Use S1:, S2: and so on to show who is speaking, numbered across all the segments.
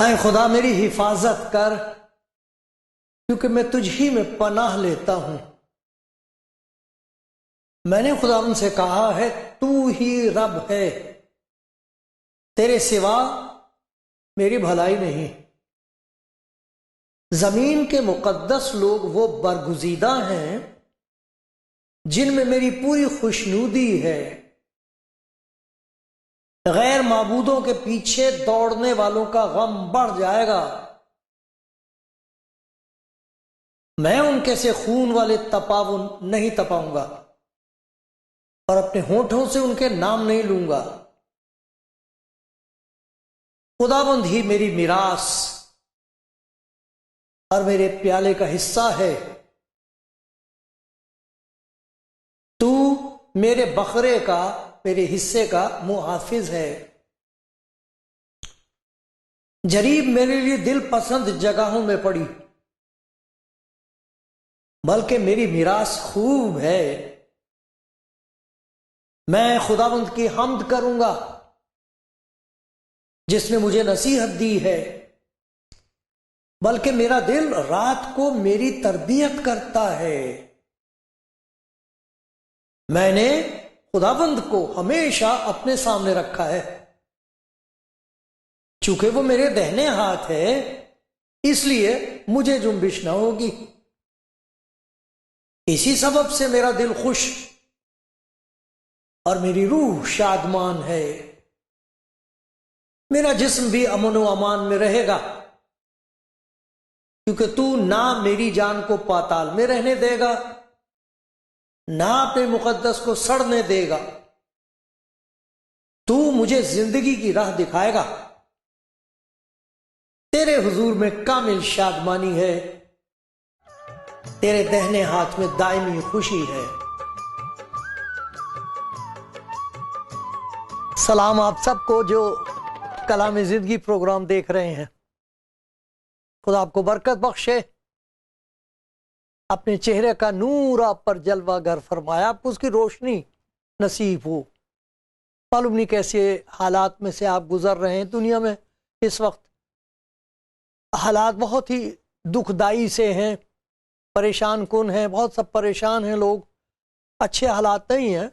S1: ऐ खुदा मेरी हिफाजत कर, क्योंकि मैं तुझ ही में पनाह लेता हूं। मैंने खुदा उनसे कहा है, तू ही रब है, तेरे सिवा मेरी भलाई नहीं। जमीन के मुकद्दस लोग वो बरगुजीदा हैं जिनमें मेरी पूरी खुशनूदी है। गैर माबूदों के पीछे दौड़ने वालों का गम बढ़ जाएगा। मैं उनके से खून वाले तपावन नहीं तपाऊंगा और अपने होठों से उनके नाम नहीं लूंगा। खुदाबंद ही मेरी मिरास और मेरे प्याले का हिस्सा है। तू मेरे बकरे का, मेरे हिस्से का मुहाफिज है। जरीब मेरे लिए दिल पसंद जगहों में पड़ी, बल्कि मेरी मिरास खूब है। मैं खुदावंद की हम्द करूंगा जिसने मुझे नसीहत दी है, बल्कि मेरा दिल रात को मेरी तरबियत करता है। मैंने खुदावंद को हमेशा अपने सामने रखा है। चूंकि वो मेरे दाहिने हाथ है, इसलिए मुझे जुम्बिश ना होगी। इसी सबब से मेरा दिल खुश और मेरी रूह शादमान है। मेरा जिस्म भी अमन व अमान में रहेगा, क्योंकि तू ना मेरी जान को पाताल में रहने देगा, ना अपने मुकद्दस को सड़ने देगा। तू मुझे जिंदगी की राह दिखाएगा। तेरे हुजूर में कामिल शादमानी है, तेरे दाहिने हाथ में दायमी खुशी है। सलाम आप सबको जो कलाम जिंदगी प्रोग्राम देख रहे हैं। खुदा आपको बरकत बख्शे, अपने चेहरे का नूर आप पर जलवागर फरमाया, आपको उसकी रोशनी नसीब हो। मालूम नहीं कैसे हालात में से आप गुजर रहे हैं। दुनिया में इस वक्त हालात बहुत ही दुखदाई से हैं, परेशान कुन हैं, बहुत सब परेशान हैं लोग। अच्छे हालात नहीं हैं,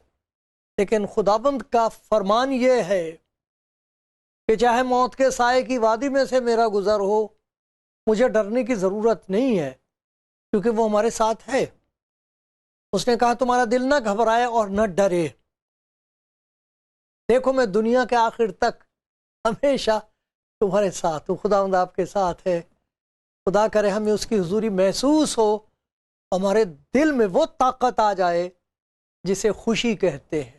S1: लेकिन खुदाबंद का फरमान ये है कि चाहे मौत के साए की वादी में से मेरा गुजर हो, मुझे डरने की ज़रूरत नहीं है, क्योंकि वो हमारे साथ है। उसने कहा तुम्हारा दिल ना घबराए और न डरे। देखो मैं दुनिया के आखिर तक हमेशा तुम्हारे साथ हूँ। खुदावंद आपके साथ है। खुदा करे हमें उसकी हुजूरी महसूस हो, हमारे दिल में वो ताकत आ जाए जिसे खुशी कहते हैं।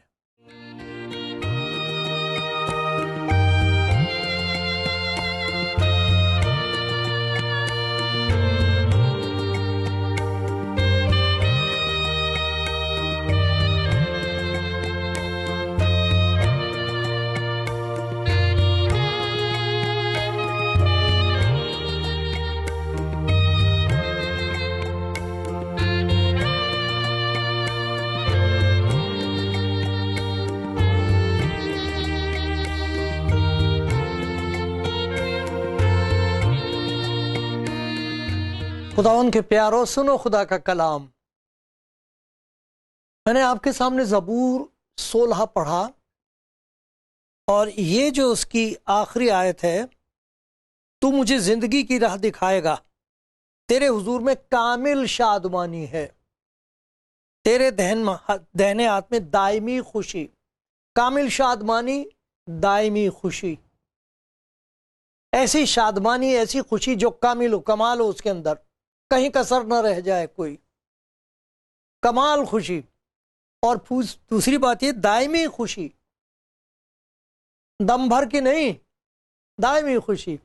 S1: खुदावन के प्यारो, सुनो खुदा का कलाम। मैंने आपके सामने ज़बूर 16 पढ़ा, और ये जो उसकी आखिरी आयत है, तू मुझे जिंदगी की राह दिखाएगा, तेरे हुजूर में कामिल शादमानी है, तेरे दाहिने हाथ में दायमी खुशी। कामिल शादमानी, दायमी खुशी, ऐसी शादमानी, ऐसी खुशी जो कामिल हो, कमाल हो, उसके अंदर कहीं कसर न रह जाए कोई, कमाल खुशी। और दूसरी बात ये दायमी खुशी, दम भर की नहीं, दायमी खुशी।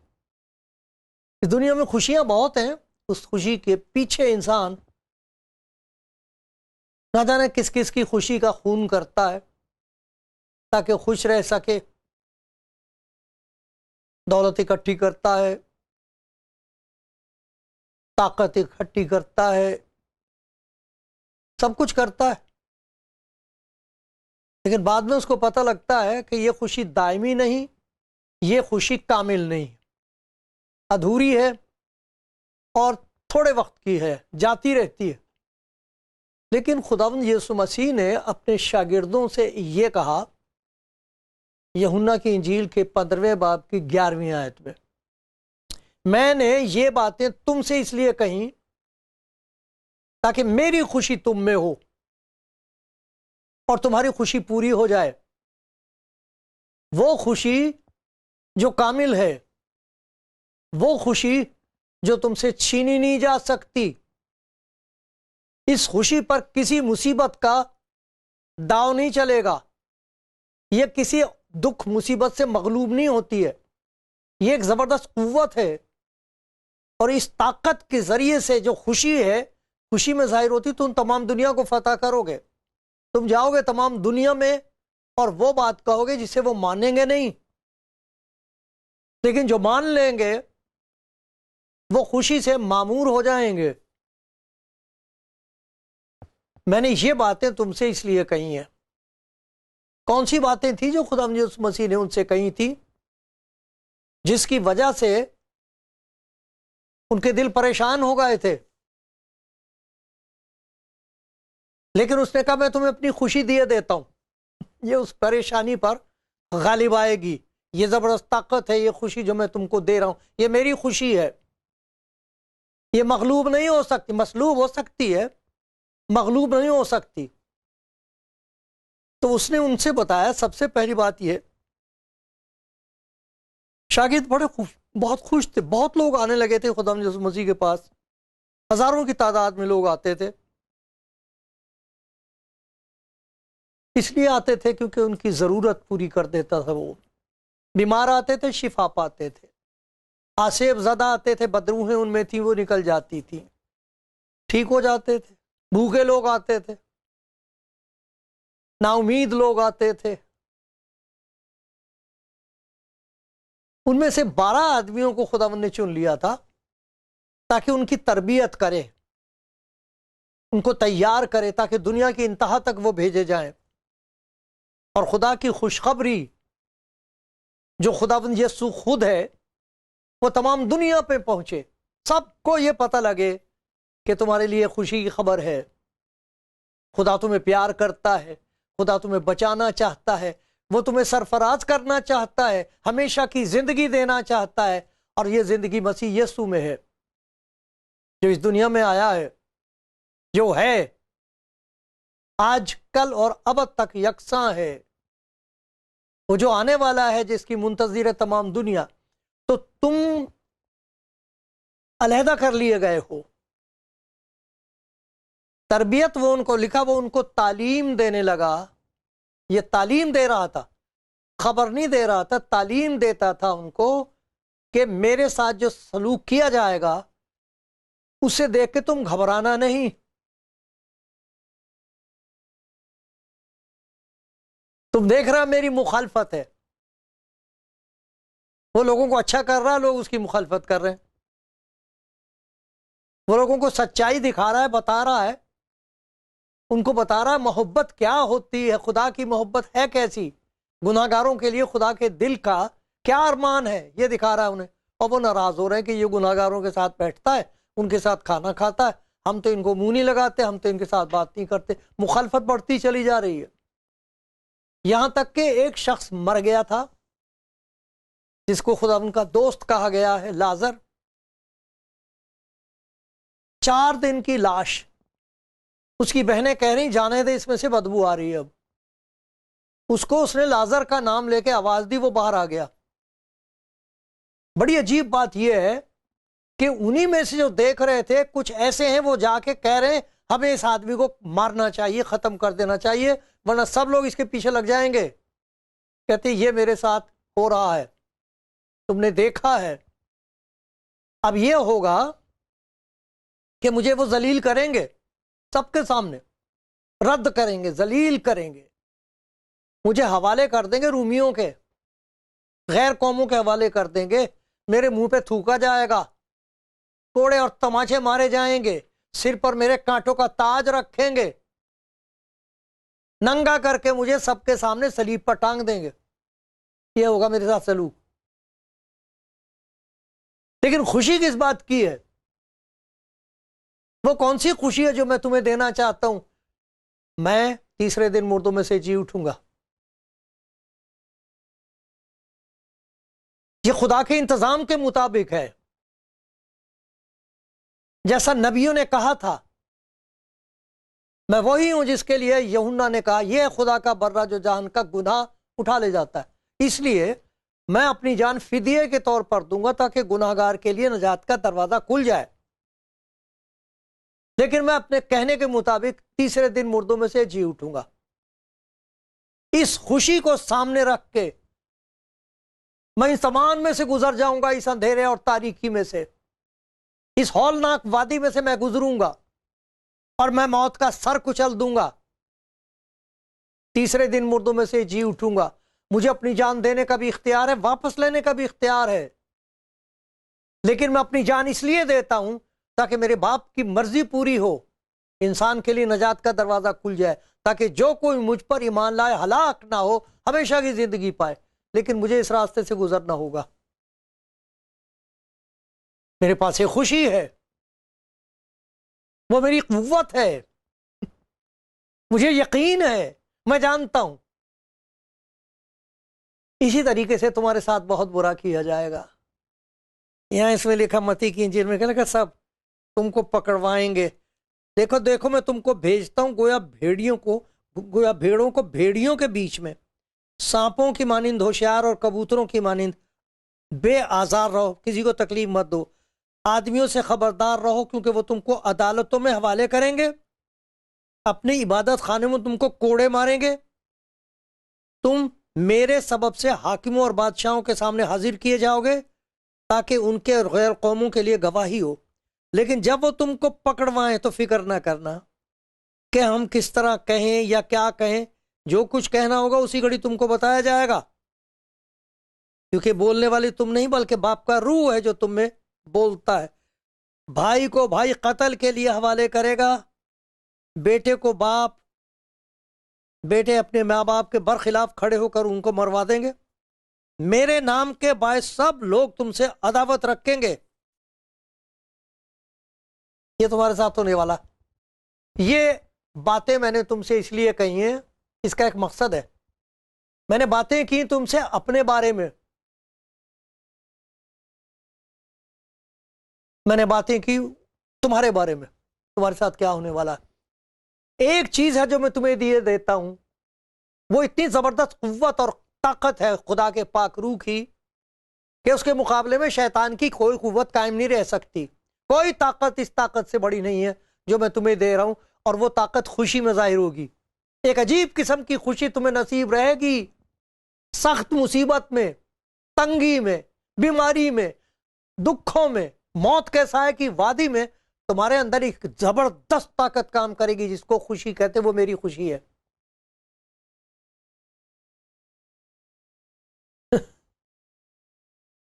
S1: इस दुनिया में खुशियां बहुत हैं, उस खुशी के पीछे इंसान ना जाने किस किस की खुशी का खून करता है ताकि खुश रह सके। दौलत इकट्ठी करता है, ताकत इकट्ठी करता है, सब कुछ करता है, लेकिन बाद में उसको पता लगता है कि ये खुशी दायमी नहीं, ये खुशी कामिल नहीं, अधूरी है और थोड़े वक्त की है, जाती रहती है। लेकिन खुदावंद यीशु मसीह ने अपने शागिर्दों से ये कहा, यूहन्ना की इंजील के 15वें बाब की 11वीं आयत में, मैंने ये बातें तुमसे इसलिए कही ताकि मेरी खुशी तुम में हो और तुम्हारी खुशी पूरी हो जाए। वो खुशी जो कामिल है, वो खुशी जो तुमसे छीनी नहीं जा सकती। इस खुशी पर किसी मुसीबत का दाव नहीं चलेगा, यह किसी दुख मुसीबत से मगलूब नहीं होती है। यह एक जबरदस्त कुव्वत है और इस ताकत के जरिए से जो खुशी है, खुशी में जाहिर होती, तुम तमाम दुनिया को फतह करोगे। तुम जाओगे तमाम दुनिया में और वो बात कहोगे जिसे वो मानेंगे नहीं, लेकिन जो मान लेंगे वो खुशी से मामूर हो जाएंगे। मैंने ये बातें तुमसे इसलिए कही हैं। कौन सी बातें थी जो खुदा यीशु मसीह ने उनसे कही थी, जिसकी वजह से उनके दिल परेशान हो गए थे? लेकिन उसने कहा मैं तुम्हें अपनी खुशी दिए देता हूं, ये उस परेशानी पर गालिब आएगी। ये जबरदस्त ताकत है, ये खुशी जो मैं तुमको दे रहा हूं, ये मेरी खुशी है। ये मगलूब नहीं हो सकती, मसलूब हो सकती है, मगलूब नहीं हो सकती। तो उसने उनसे बताया, सबसे पहली बात यह, शागिर्द बहुत खुश थे। बहुत लोग आने लगे थे खुदा यीशु मसीह के पास, हजारों की तादाद में लोग आते थे। इसलिए आते थे क्योंकि उनकी जरूरत पूरी कर देता था वो। बीमार आते थे, शिफा पाते थे। आसेब ज़दा आते थे, बदरूहें उनमें थी, वो निकल जाती थी, ठीक हो जाते थे। भूखे लोग आते थे, नाउमीद लोग आते थे। उनमें से 12 आदमियों को खुदावंद ने चुन लिया था ताकि उनकी तरबियत करे, उनको तैयार करे, ताकि दुनिया की इंतहा तक वो भेजे जाएं और खुदा की खुशखबरी जो खुदावंद यीशु खुद है वो तमाम दुनिया पे पहुंचे, सबको ये पता लगे कि तुम्हारे लिए खुशी की खबर है। खुदा तुम्हें प्यार करता है, खुदा तुम्हें बचाना चाहता है, वो तुम्हें सरफराज करना चाहता है, हमेशा की जिंदगी देना चाहता है। और ये जिंदगी मसीह यीशु में है, जो इस दुनिया में आया है, जो है आज कल और अब तक यकसां है, वो जो आने वाला है, जिसकी मुंतजिर है तमाम दुनिया। तो तुम अलहदा कर लिए गए हो। तरबियत वो उनको लिखा, वो उनको तालीम देने लगा। ये तालीम दे रहा था, खबर नहीं दे रहा था, तालीम देता था उनको कि मेरे साथ जो सलूक किया जाएगा उसे देख के तुम घबराना नहीं। तुम देख रहा मेरी मुखालफत है, वो लोगों को अच्छा कर रहा है, लोग उसकी मुखालफत कर रहे हैं। वो लोगों को सच्चाई दिखा रहा है, बता रहा है, उनको बता रहा है मोहब्बत क्या होती है, खुदा की मोहब्बत है कैसी, गुनाहगारों के लिए खुदा के दिल का क्या अरमान है, ये दिखा रहा है उन्हें। और वो नाराज हो रहे हैं कि ये गुनाहगारों के साथ बैठता है, उनके साथ खाना खाता है, हम तो इनको मुंह नहीं लगाते, हम तो इनके साथ बात नहीं करते। मुखालफत बढ़ती चली जा रही है, यहां तक कि एक शख्स मर गया था जिसको खुदा उनका दोस्त कहा गया है, लाजर। 4 दिन की लाश, उसकी बहनें कह रही जाने दे, इसमें से बदबू आ रही है। अब उसको, उसने लाजर का नाम लेके आवाज दी, वो बाहर आ गया। बड़ी अजीब बात यह है कि उन्हीं में से जो देख रहे थे, कुछ ऐसे हैं वो जाके कह रहे हैं हमें इस आदमी को मारना चाहिए, खत्म कर देना चाहिए, वरना सब लोग इसके पीछे लग जाएंगे। कहते ये मेरे साथ हो रहा है, तुमने देखा है। अब ये होगा कि मुझे वो जलील करेंगे, सबके सामने रद्द करेंगे, जलील करेंगे, मुझे हवाले कर देंगे रूमियों के, गैर कौमों के हवाले कर देंगे, मेरे मुंह पे थूका जाएगा, कोड़े और तमाचे मारे जाएंगे, सिर पर मेरे कांटों का ताज रखेंगे, नंगा करके मुझे सबके सामने सलीब पर टांग देंगे। यह होगा मेरे साथ सलूक। लेकिन खुशी किस बात की है? वो कौन सी खुशी है जो मैं तुम्हें देना चाहता हूं? मैं तीसरे दिन मुर्दों में से जी उठूंगा। ये खुदा के इंतजाम के मुताबिक है, जैसा नबियों ने कहा था। मैं वही हूं जिसके लिए यूहन्ना ने कहा, यह खुदा का बर्रा जो जहान का गुनाह उठा ले जाता है। इसलिए मैं अपनी जान फिदिये के तौर पर दूंगा ताकि गुनाहगार के लिए नजात का दरवाजा खुल जाए। लेकिन मैं अपने कहने के मुताबिक तीसरे दिन मुर्दों में से जी उठूंगा। इस खुशी को सामने रख के मैं इस तमान में से गुजर जाऊंगा, इस अंधेरे और तारीकी में से, इस हौलनाक वादी में से मैं गुजरूंगा और मैं मौत का सर कुचल दूंगा। तीसरे दिन मुर्दों में से जी उठूंगा। मुझे अपनी जान देने का भी इख्तियार है, वापस लेने का भी इख्तियार है। लेकिन मैं अपनी जान इसलिए देता हूं ताकि मेरे बाप की मर्जी पूरी हो, इंसान के लिए नजात का दरवाजा खुल जाए, ताकि जो कोई मुझ पर ईमान लाए हलाक ना हो, हमेशा की जिंदगी पाए। लेकिन मुझे इस रास्ते से गुजरना होगा। मेरे पास एक खुशी है, वो मेरी कुव्वत है। मुझे यकीन है, मैं जानता हूं इसी तरीके से तुम्हारे साथ बहुत बुरा किया जाएगा। यहां इसमें लिखा मत्ती की इंजील में लिखा, सब तुमको पकड़वाएंगे। देखो देखो मैं तुमको भेजता हूं गोया भेड़ों को भेड़ियों के बीच में। सांपों की मानिंद होशियार और कबूतरों की मानिंद बेआजार रहो, किसी को तकलीफ मत दो। आदमियों से खबरदार रहो, क्योंकि वो तुमको अदालतों में हवाले करेंगे, अपनी इबादत खाने में तुमको कोड़े मारेंगे। तुम मेरे सबब से हाकिमों और बादशाहों के सामने हाजिर किए जाओगे ताकि उनके और गैर कौमों के लिए गवाही हो। लेकिन जब वो तुमको पकड़वाएं तो फिक्र ना करना कि हम किस तरह कहें या क्या कहें। जो कुछ कहना होगा उसी घड़ी तुमको बताया जाएगा, क्योंकि बोलने वाली तुम नहीं बल्कि बाप का रूह है जो तुम में बोलता है। भाई को भाई कत्ल के लिए हवाले करेगा, बेटे को बाप, बेटे अपने माँ बाप के बरखिलाफ खड़े होकर उनको मरवा देंगे। मेरे नाम के बायस सब लोग तुमसे अदावत रखेंगे। ये तुम्हारे साथ होने वाला। ये बातें मैंने तुमसे इसलिए कही हैं, इसका एक मकसद है। मैंने बातें की तुमसे अपने बारे में, मैंने बातें की तुम्हारे बारे में, तुम्हारे साथ क्या होने वाला है। एक चीज है जो मैं तुम्हें दिए देता हूं, वो इतनी जबरदस्त कुव्वत और ताकत है खुदा के पाक रूह की कि उसके मुकाबले में शैतान की कोई कुव्वत कायम नहीं रह सकती। कोई ताकत इस ताकत से बड़ी नहीं है जो मैं तुम्हें दे रहा हूं, और वो ताकत खुशी में जाहिर होगी। एक अजीब किस्म की खुशी तुम्हें नसीब रहेगी। सख्त मुसीबत में, तंगी में, बीमारी में, दुखों में, मौत के साए की वादी में तुम्हारे अंदर एक जबरदस्त ताकत काम करेगी, जिसको खुशी कहते। वो मेरी खुशी है।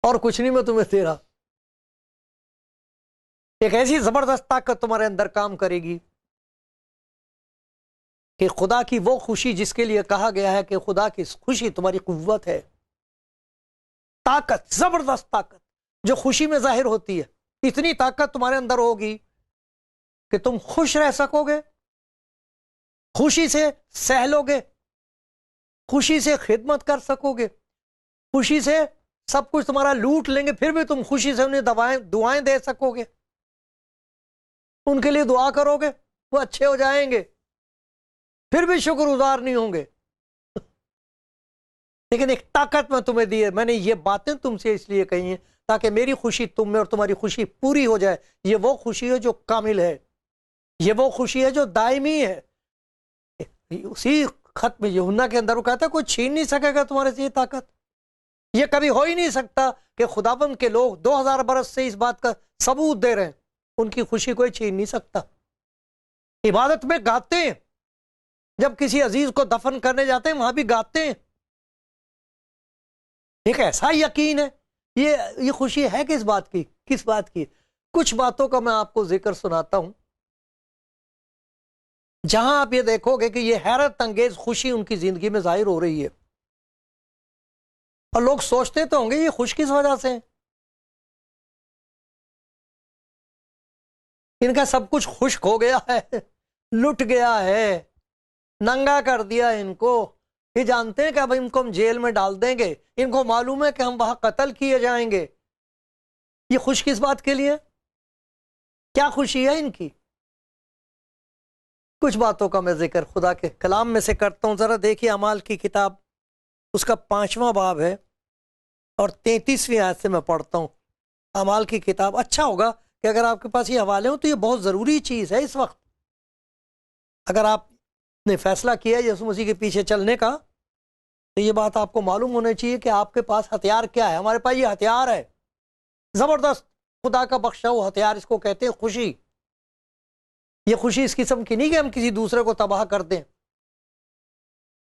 S1: और कुछ नहीं मैं तुम्हें दे रहा। एक ऐसी जबरदस्त ताकत तुम्हारे अंदर काम करेगी कि खुदा की वो खुशी जिसके लिए कहा गया है कि खुदा की खुशी तुम्हारी कुव्वत है। ताकत, जबरदस्त ताकत जो खुशी में जाहिर होती है। इतनी ताकत तुम्हारे अंदर होगी कि तुम खुश रह सकोगे, खुशी से सह लोगे, खुशी से खिदमत कर सकोगे, खुशी से सब कुछ तुम्हारा लूट लेंगे, फिर भी तुम खुशी से उन्हें दुआएं दे सकोगे, उनके लिए दुआ करोगे, वो अच्छे हो जाएंगे, फिर भी शुक्रगुजार नहीं होंगे। लेकिन एक ताकत मैं तुम्हें दी है। मैंने ये बातें तुमसे इसलिए कही हैं ताकि मेरी खुशी तुम में और तुम्हारी खुशी पूरी हो जाए। ये वो खुशी है जो कामिल है, ये वो खुशी है जो दायमी है। उसी खत में यूहन्ना के अंदर वो कहता है कोई छीन नहीं सकेगा तुम्हारे से ये ताकत। ये कभी हो ही नहीं सकता कि खुदाबंद के लोग 2000 बरस से इस बात का सबूत दे रहे हैं, उनकी खुशी कोई छीन नहीं सकता। इबादत में गाते हैं, जब किसी अजीज को दफन करने जाते हैं वहां भी गाते हैं। एक ऐसा यकीन है। ये खुशी है किस बात की? किस बात की? कुछ बातों का मैं आपको जिक्र सुनाता हूं, जहां आप ये देखोगे कि ये हैरत अंगेज खुशी उनकी जिंदगी में जाहिर हो रही है। और लोग सोचते तो होंगे ये खुश किस वजह से है? इनका सब कुछ खुश्क हो गया है, लुट गया है, नंगा कर दिया इनको। ये जानते हैं कि अब इनको हम जेल में डाल देंगे, इनको मालूम है कि हम वहां कत्ल किए जाएंगे। ये खुश किस बात के लिए? क्या खुशी है इनकी? कुछ बातों का मैं जिक्र खुदा के कलाम में से करता हूं। जरा देखिए अमाल की किताब, उसका 5वां बाब है और 33वीं आयत से मैं पढ़ता हूं। अमाल की किताब, अच्छा होगा कि अगर आपके पास ये हवाले हो तो ये बहुत ज़रूरी चीज़ है इस वक्त। अगर आपने फैसला किया यीशु मसीह के पीछे चलने का, तो ये बात आपको मालूम होनी चाहिए कि आपके पास हथियार क्या है। हमारे पास ये हथियार है, ज़बरदस्त खुदा का बख्शा हुआ हथियार, इसको कहते हैं खुशी। ये खुशी इस किस्म की नहीं कि हम किसी दूसरे को तबाह कर दें।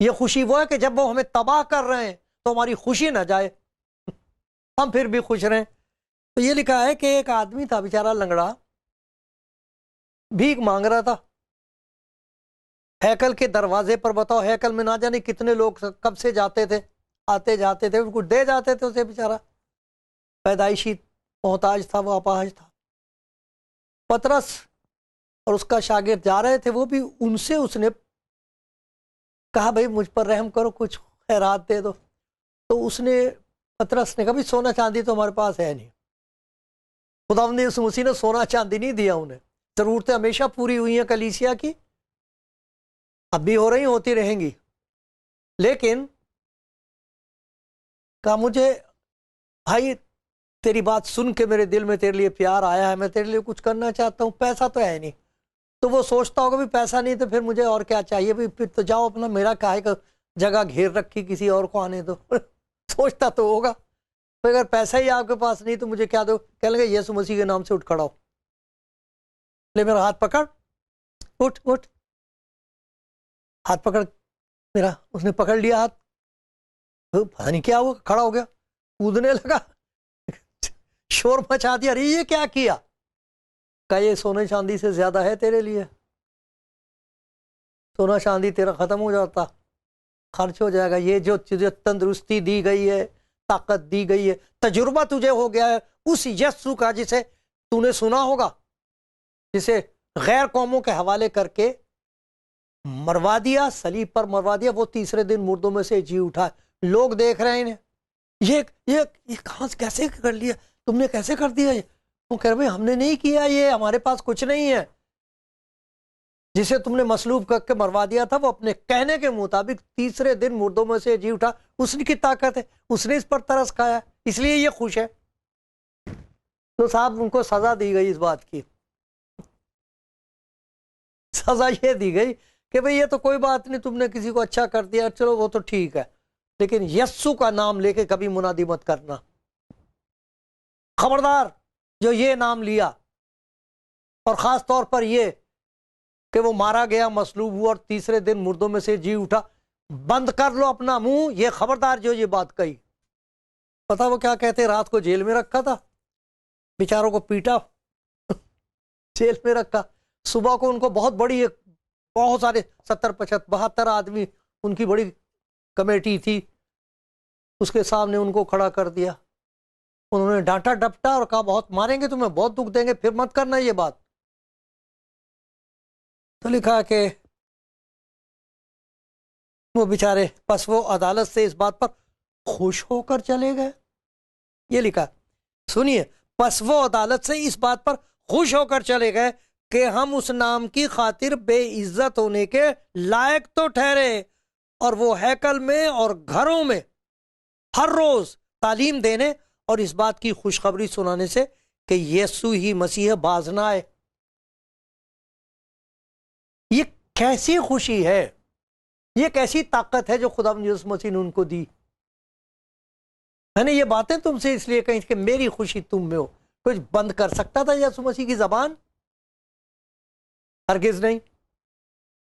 S1: ये खुशी वो है कि जब वो हमें तबाह कर रहे हैं तो हमारी खुशी ना जाए, हम फिर भी खुश रहें। तो ये लिखा है कि एक आदमी था बेचारा लंगड़ा, भीख मांग रहा था हैकल के दरवाजे पर। बताओ, हैकल में ना जाने कितने लोग कब से जाते थे, आते जाते थे, कुछ दे जाते थे उसे। बेचारा पैदाइशी मोहताज था, वो अपाहज था। पतरस और उसका शागिर्द जा रहे थे, वो भी उनसे उसने कहा भाई मुझ पर रहम करो, कुछ खैरात दे दो। तो उसने, पतरस ने कहा भाई सोना चांदी तो हमारे पास है नहीं। खुदावंद यीशु मसीह ने सोना चांदी नहीं दिया उन्हें। जरूरतें हमेशा पूरी हुई हैं कलीसिया की, अब भी हो रही, होती रहेंगी। लेकिन कहा मुझे भाई तेरी बात सुन के मेरे दिल में तेरे लिए प्यार आया है, मैं तेरे लिए कुछ करना चाहता हूँ, पैसा तो है नहीं। तो वो सोचता होगा भी पैसा नहीं तो फिर मुझे और क्या चाहिए, भी फिर तो जाओ अपना, मेरा काहे का जगह घेर रखी, किसी और को आने दो। सोचता तो होगा, तो अगर पैसा ही आपके पास नहीं तो मुझे क्या दो। कह लगे यीशु मसीह के नाम से उठ खड़ा हो, ले मेरा हाथ पकड़, उठ उठ। हाथ पकड़ मेरा, उसने पकड़ लिया हाथ, पता नहीं क्या हुआ, खड़ा हो गया, कूदने लगा, शोर मचा दिया। अरे ये क्या किया? क्या ये सोने चांदी से ज्यादा है तेरे लिए? सोना चांदी तेरा खत्म हो जाता, खर्च हो जाएगा। ये जो तुझे तंदुरुस्ती दी गई है, ताकत दी गई है, तजुर्बा तुझे हो गया है उस यस्सु का जिसे तूने सुना होगा, जिसे गैर कौमों के हवाले करके मरवा दिया, सलीब पर मरवा दिया, वो तीसरे दिन मुर्दों में से जी उठा। लोग देख रहे हैं इन्हें, ये कहां से कैसे कर लिया तुमने, कैसे कर दिया ये? वो कह रहे हमने नहीं किया, ये हमारे पास कुछ नहीं है। जिसे तुमने मसलूब करके मरवा दिया था वो अपने कहने के मुताबिक तीसरे दिन मुर्दों में से जी उठा। उसकी की ताकत है, उसने इस पर तरस खाया, इसलिए ये खुश है। तो साहब उनको सजा दी गई, इस बात की सजा ये दी गई कि भाई ये तो कोई बात नहीं, तुमने किसी को अच्छा कर दिया, चलो वो तो ठीक है, लेकिन यस्सु का नाम लेके कभी मुनादी मत करना। खबरदार, जो ये नाम लिया, और खास तौर पर ये कि वो मारा गया, मसलूब हुआ और तीसरे दिन मुर्दों में से जी उठा, बंद कर लो अपना मुंह। ये खबरदार जो ये बात कही। पता वो क्या कहते, रात को जेल में रखा था, बेचारों को पीटा, जेल में रखा। सुबह को उनको बहुत बड़ी, बहुत सारे 70 75 72 आदमी, उनकी बड़ी कमेटी थी, उसके सामने उनको खड़ा कर दिया। उन्होंने डांटा डपटा और कहा बहुत मारेंगे तुम्हें, बहुत दुख देंगे, फिर मत करना ये बात। तो लिखा कि वो बेचारे बस वो अदालत से इस बात पर खुश होकर चले गए। ये लिखा, सुनिए, बस वो अदालत से इस बात पर खुश होकर चले गए कि हम उस नाम की खातिर बेइज्जत होने के लायक तो ठहरे, और वो हैकल में और घरों में हर रोज तालीम देने और इस बात की खुशखबरी सुनाने से कि यीशु ही मसीह बाज ना आए। ये कैसी खुशी है, ये कैसी ताकत है जो खुदा यीशु मसीह ने उनको दी। मैंने ये बातें तुमसे इसलिए कही कि मेरी खुशी तुम में हो। कुछ बंद कर सकता था यीशु मसीह की जबान? हरगिज नहीं।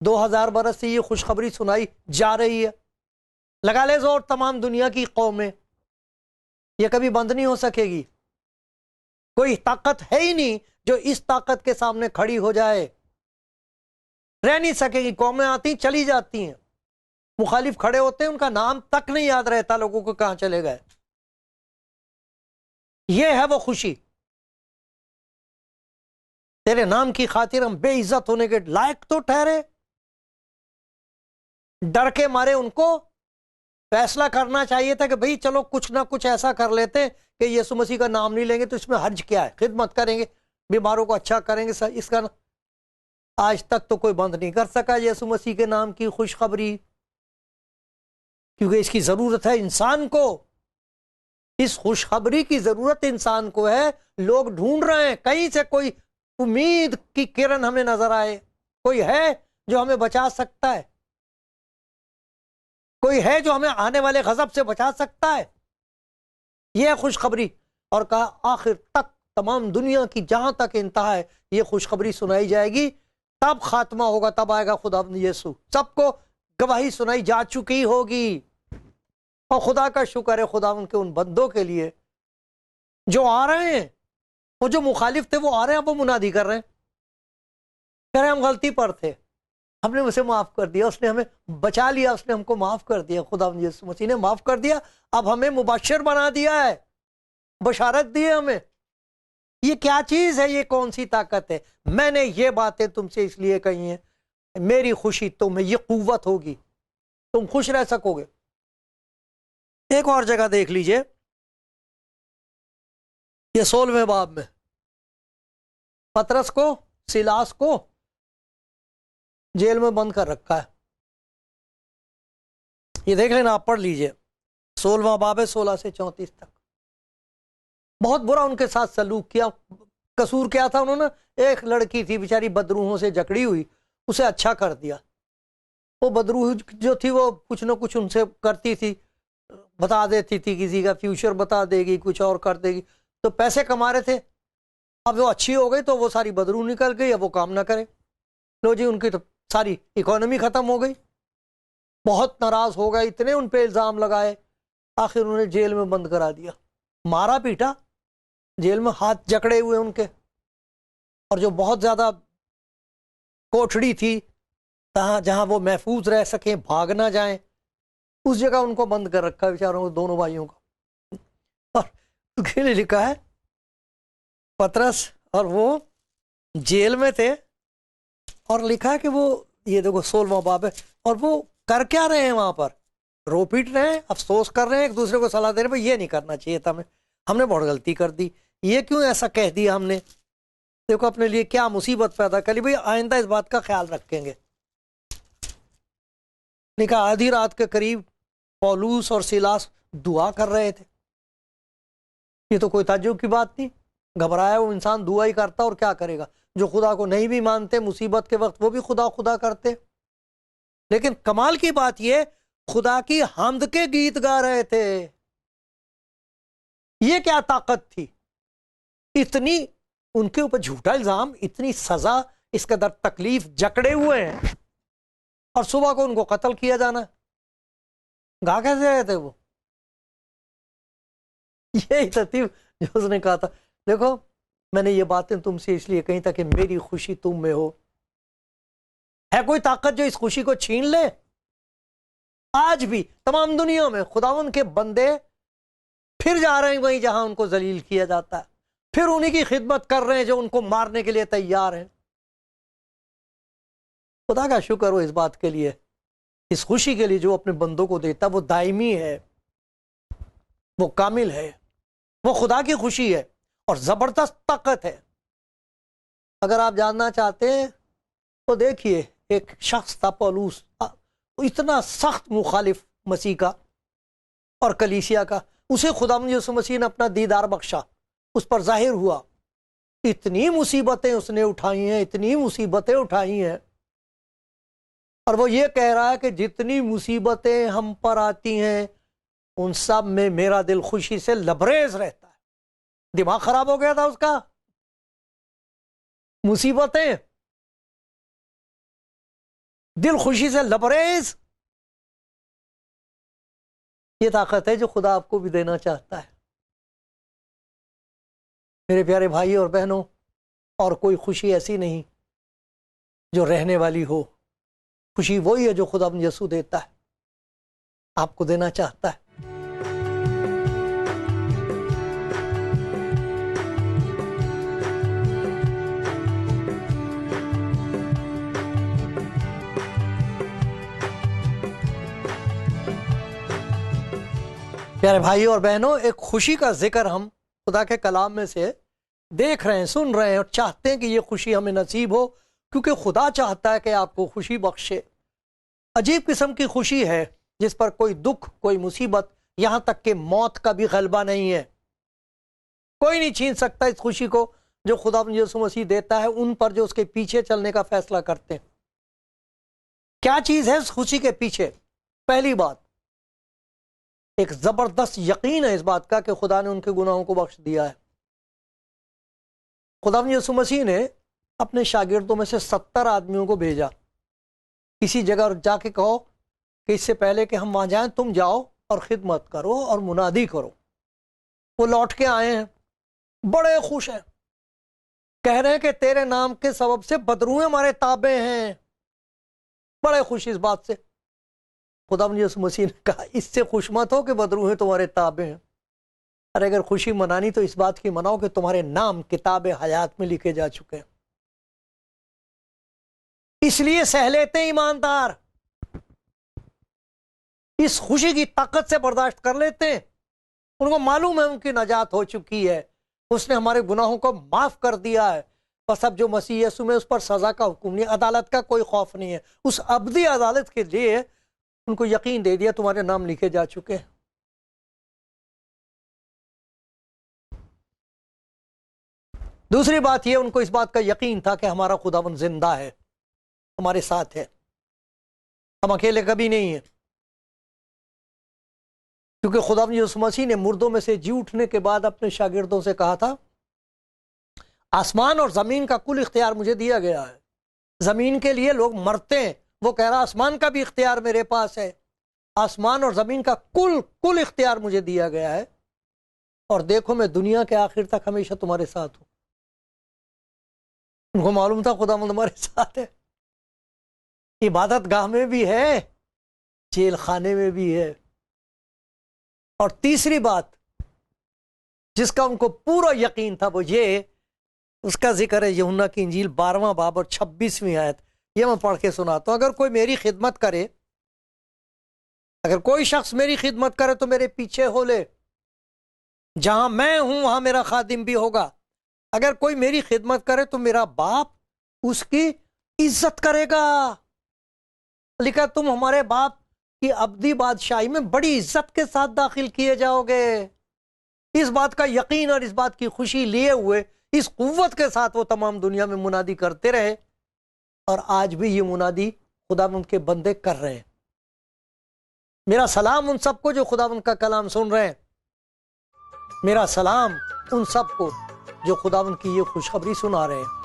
S1: 2000 बरस से ये खुशखबरी सुनाई जा रही है। लगा ले जोर तमाम दुनिया की कौमें, ये कभी बंद नहीं हो सकेगी। कोई ताकत है ही नहीं जो इस ताकत के सामने खड़ी हो जाए। रह नहीं सकेगी। कौमें आती चली जाती हैं, मुखालिफ खड़े होते हैं, उनका नाम तक नहीं याद रहता लोगों को कहां चले गए। ये है वो खुशी। तेरे नाम की खातिर हम बेइज्जत होने के लायक तो ठहरे। डर के मारे उनको फैसला करना चाहिए था कि भाई चलो कुछ ना कुछ ऐसा कर लेते हैं कि यीशु मसीह का नाम नहीं लेंगे तो इसमें हर्ज क्या है, खिदमत करेंगे, बीमारों को अच्छा करेंगे। इसका आज तक तो कोई बंद नहीं कर सका यीशु मसीह के नाम की खुशखबरी, क्योंकि इसकी जरूरत है इंसान को। इस खुशखबरी की जरूरत इंसान को है। लोग ढूंढ रहे हैं कहीं से कोई उम्मीद की किरण हमें नजर आए। कोई है जो हमें बचा सकता है, कोई है जो हमें आने वाले गजब से बचा सकता है। यह खुशखबरी। और कहा आखिर तक तमाम दुनिया की जहां तक इंतहा है यह खुशखबरी सुनाई जाएगी, तब खात्मा होगा, तब आएगा खुदा यीशु। सबको गवाही सुनाई जा चुकी होगी। और खुदा का शुक्र है खुदा उनके उन बंदों के लिए जो आ रहे हैं। वो जो मुखालिफ थे वो आ रहे हैं, वो मुनादी कर रहे हैं, कह रहे हम गलती पर थे, हमने उसे माफ कर दिया, उसने हमें बचा लिया, उसने हमको माफ कर दिया। खुदा यीशु मसीह ने माफ कर दिया, अब हमें मुबशर बना दिया है, बशारत दी है हमें। ये क्या चीज है, ये कौन सी ताकत है? मैंने ये बातें तुमसे इसलिए कही हैं, मेरी खुशी तुम्हें ये कुव्वत होगी, तुम खुश रह सकोगे। एक और जगह देख लीजिए, ये 16वें बाब में पतरस को, सिलास को जेल में बंद कर रखा है। ये देख लेना, आप पढ़ लीजिए। 16वां बाब है, 16 से 34 तक। बहुत बुरा उनके साथ सलूक किया। कसूर क्या था? उन्होंने, एक लड़की थी बेचारी बदरूहों से जकड़ी हुई, उसे अच्छा कर दिया। वो बदरूह जो थी वो कुछ ना कुछ उनसे करती थी, बता देती थी, किसी का फ्यूचर बता देगी, कुछ और कर देगी, तो पैसे कमा रहे थे। अब वो अच्छी हो गई तो वो सारी बदरू निकल गई, अब वो काम ना करे। लो जी, उनकी तो सारी इकोनॉमी खत्म हो गई। बहुत नाराज हो गए, इतने उन पे इल्जाम लगाए, आखिर उन्हें जेल में बंद करा दिया, मारा पीटा, जेल में हाथ जकड़े हुए उनके। और जो बहुत ज्यादा कोठड़ी थी जहां वो महफूज रह सके, भाग ना जाए, उस जगह उनको बंद कर रखा है बेचारों को, दोनों भाइयों को। और उसके लिए लिखा है पतरस और वो जेल में थे, और लिखा है कि वो, ये देखो 16वां बाब है, और वो कर क्या रहे हैं वहां पर? रो पीट रहे हैं, अफसोस कर रहे हैं, एक दूसरे को सलाह दे रहे हैं, भाई ये नहीं करना चाहिए था, हमें, हमने बहुत गलती कर दी, ये क्यों ऐसा कह दिया हमने, देखो अपने लिए क्या मुसीबत पैदा करी, भाई आइंदा इस बात का ख्याल रखेंगे। लिखा आधी रात के करीब पौलुस और सिलास दुआ कर रहे थे। ये तो कोई ताज्जुब की बात नहीं, घबराया वो इंसान दुआ ही करता, और क्या करेगा? जो खुदा को नहीं भी मानते मुसीबत के वक्त वो भी खुदा खुदा करते। लेकिन कमाल की बात ये, खुदा की हम्द के गीत गा रहे थे। ये क्या ताकत थी? इतनी उनके ऊपर झूठा इल्जाम, इतनी सजा, इस कदर तकलीफ, जकड़े हुए हैं, और सुबह को उनको कत्ल किया जाना। गा कैसे रहे थे वो? यही तरतीब जो उसने कहा था। देखो, मैंने ये बातें तुमसे इसलिए कही ताकि मेरी खुशी तुम में हो। है कोई ताकत जो इस खुशी को छीन ले? आज भी तमाम दुनिया में खुदावंद के बंदे फिर जा रहे हैं वहीं जहां उनको जलील किया जाता है, फिर उन्हीं की खिदमत कर रहे हैं जो उनको मारने के लिए तैयार हैं। खुदा का शुक्र हो इस बात के लिए, इस खुशी के लिए जो अपने बंदों को देता, वो दायमी है, वो कामिल है, वो खुदा की खुशी है और जबरदस्त ताकत है। अगर आप जानना चाहते हैं तो देखिए, एक शख्स था पौलुस, इतना सख्त मुखालिफ मसीह का और कलीसिया का, उसे खुदा यीशु मसीह ने अपना दीदार बख्शा, उस पर जाहिर हुआ। इतनी मुसीबतें उसने उठाई हैं, इतनी मुसीबतें उठाई हैं, और वो ये कह रहा है कि जितनी मुसीबतें हम पर आती हैं उन सब में मेरा दिल खुशी से लबरेज रहता है। दिमाग खराब हो गया था उसका, मुसीबतें, दिल खुशी से लबरेज। ये ताकत है जो खुदा आपको भी देना चाहता है। मेरे प्यारे भाई और बहनों, और कोई खुशी ऐसी नहीं जो रहने वाली हो। खुशी वही है जो खुदा यीशु देता है, आपको देना चाहता है। प्यारे भाई और बहनों, एक खुशी का जिक्र हम खुदा के कलाम में से देख रहे हैं, सुन रहे हैं, और चाहते हैं कि ये खुशी हमें नसीब हो, क्योंकि खुदा चाहता है कि आपको खुशी बख्शे। अजीब किस्म की खुशी है जिस पर कोई दुख, कोई मुसीबत, यहां तक कि मौत का भी गलबा नहीं है। कोई नहीं छीन सकता इस खुशी को जो खुदा यीशु मसीह देता है उन पर जो उसके पीछे चलने का फैसला करते हैं। क्या चीज है इस खुशी के पीछे? पहली बात, एक जबरदस्त यकीन है इस बात का कि खुदा ने उनके गुनाहों को बख्श दिया है। खुदा यीशु मसीह ने अपने शागिर्दों में से 70 आदमियों को भेजा किसी जगह और जाके कहो कि इससे पहले कि हम वहां जाएं तुम जाओ और खिदमत करो और मुनादी करो। वो लौट के आए हैं, बड़े खुश हैं, कह रहे हैं कि तेरे नाम के सबब से बदरूहें हमारे ताबे हैं। बड़े खुश इस बात से। खुदा यीशु मसीह ने कहा इससे खुश मत हो कि बदरूहें तुम्हारे ताबे हैं। अरे अगर खुशी मनानी तो इस बात की मनाओ कि तुम्हारे नाम किताबे हयात में लिखे जा चुके हैं। इसलिए सह लेते ईमानदार, इस खुशी की ताकत से बर्दाश्त कर लेते हैं। उनको मालूम है उनकी नजात हो चुकी है, उसने हमारे गुनाहों को माफ कर दिया है। बस अब जो मसीह यीशु में उस पर सजा का हुक्म नहीं, अदालत का कोई खौफ नहीं है। उस अब्दी अदालत के लिए उनको यकीन दे दिया तुम्हारे नाम लिखे जा चुके हैं। दूसरी बात यह, उनको इस बात का यकीन था कि हमारा खुदावंद जिंदा है, हमारे साथ है, हम अकेले कभी नहीं है। क्योंकि खुदावंद यीशु मसीह ने मुर्दों में से जी उठने के बाद अपने शागिर्दों से कहा था आसमान और जमीन का कुल इख्तियार मुझे दिया गया है। जमीन के लिए लोग मरते हैं, वो कह रहा आसमान का भी इख्तियार मेरे पास है। आसमान और जमीन का कुल इख्तियार मुझे दिया गया है, और देखो मैं दुनिया के आखिर तक हमेशा तुम्हारे साथ हूं। उनको मालूम था खुदावंद हमारे साथ है, इबादत गाह में भी है, जेल खाने में भी है। और तीसरी बात जिसका उनको पूरा यकीन था वो ये, उसका जिक्र है यूहन्ना की इंजील 12वां बाब और 26वीं आयत। ये मैं पढ़ के सुनाता हूं। अगर कोई मेरी खिदमत करे, अगर कोई शख्स मेरी खिदमत करे तो मेरे पीछे हो ले, जहां मैं हूं वहां मेरा खादिम भी होगा। अगर कोई मेरी खिदमत करे तो मेरा बाप उसकी इज्जत करेगा। लिखा तुम हमारे बाप की अब्दी बादशाही में बड़ी इज्जत के साथ दाखिल किए जाओगे। इस बात का यकीन और इस बात की खुशी लिए हुए, इस कुव्वत के साथ वो तमाम दुनिया में मुनादी करते रहे, और आज भी ये मुनादी खुदावंद के बंदे कर रहे हैं। मेरा सलाम उन सबको जो खुदावंद का कलाम सुन रहे हैं। मेरा सलाम उन सबको जो खुदावंद की ये खुशखबरी सुना रहे हैं।